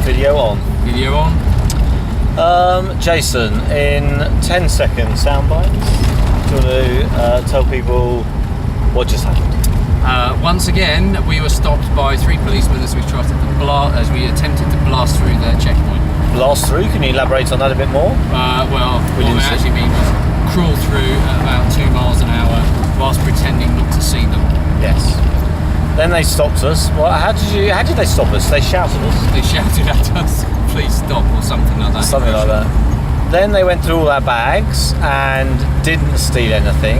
Video on. Video on. Jason, in 10 seconds soundbites, do you want to tell people what just happened? Once again, we were stopped by 3 policemen as we attempted to blast through their checkpoint. Blast through? Can you elaborate on that a bit more? Well, what I actually mean was crawl through at about 2 miles an hour whilst pretending not to see them. Yes. Then they stopped us. Well, how did they stop us? They shouted us. They shouted at us, "Please stop," or something like that. Something like that. Then they went through all our bags and didn't steal anything.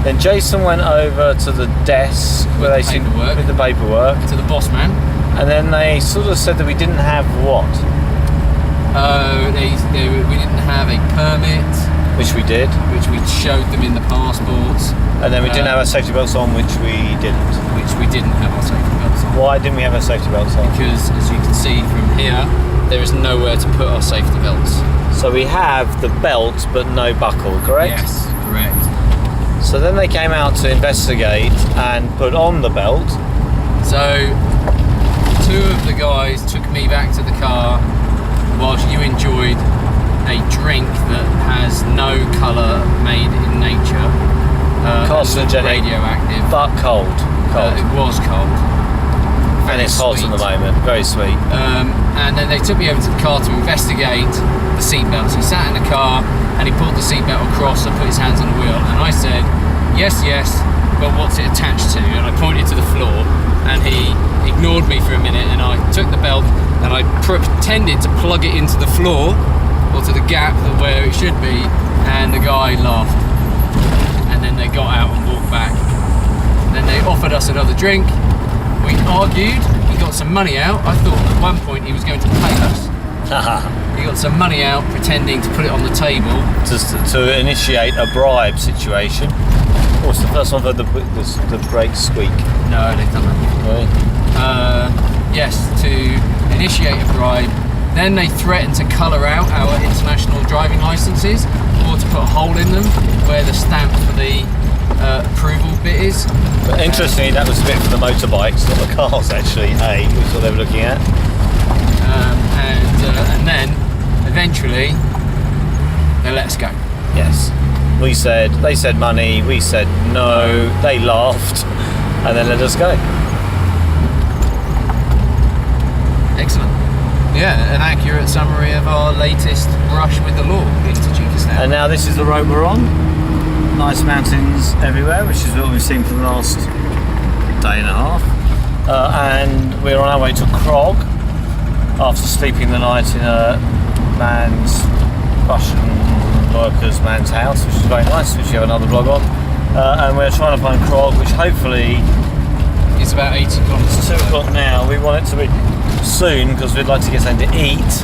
Then Jason went over to the desk where they seemed with the paperwork to the boss man, and then they sort of said that we didn't have what? We didn't have a permit, which we did, which we showed them in the passports, and then we didn't have our safety belts on, which we didn't. Have our safety belts on. Why didn't we have our safety belts on? Because, as you can see from here, there is nowhere to put our safety belts. So we have the belt, but no buckle, correct? Yes, correct. So then they came out to investigate and put on the belt. So 2 of the guys took me back to the car whilst you enjoyed a drink that has no colour made in nature. Carcinogenic, radioactive, but cold. It was cold. And it's hot at the moment, very sweet. And then they took me over to the car to investigate the seatbelts. He sat in the car and he pulled the seatbelt across and put his hands on the wheel. And I said, yes, but what's it attached to? And I pointed to the floor and he ignored me for a minute, and I took the belt and I pretended to plug it into the floor or to the gap where it should be, and the guy laughed. And then they got out and walked back. Then they offered us another drink. We argued. He got some money out. I thought at one point he was going to pay us. He got some money out, pretending to put it on the table. To initiate a bribe situation. What's the first one for the brake squeak? No, they've done that before. Really? Yes, to initiate a bribe. Then they threatened to colour out our international driving licences, or to put a hole in them where the stamp for the approval bit is. But interestingly, that was a bit for the motorbikes, not the cars actually, was what they were looking at. And then, eventually, they let us go. Yes. They said money, we said no, they laughed, and then let us go. Excellent. Yeah, an accurate summary of our latest brush with the law in Tajikistan. And now this is the road we're on. Nice mountains everywhere, which is what we've seen for the last day and a half. And we're on our way to Krog after sleeping the night in a Russian man's house, which is very nice, which you have another vlog on. And we're trying to find Krog, which hopefully it's about 80 kilometres. It's 2 o'clock now. We want it to be soon because we'd like to get something to eat.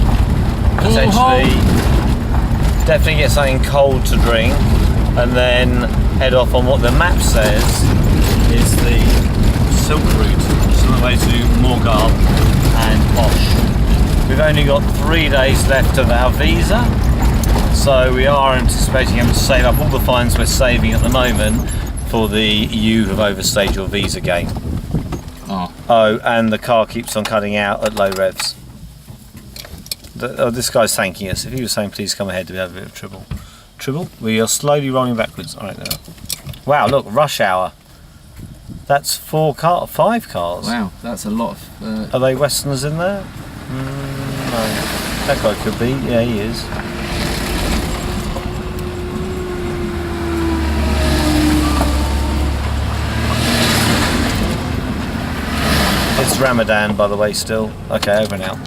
Potentially, definitely get something cold to drink, and then head off on what the map says is the Silk Route, which is on the way to Morgal and Osh. We've only got 3 days left of our visa, so we are anticipating having to save up all the fines we're saving at the moment for the you have overstayed your visa game. Oh, and the car keeps on cutting out at low revs. This guy's thanking us. If he was saying please come ahead, we have a bit of trouble. We are slowly rolling backwards. All right, now. Wow, look, rush hour. That's 5 cars. Wow, that's a lot of... Are they Westerners in there? No. That guy could be. Yeah, he is. It's Ramadan, by the way, still. Okay, over now.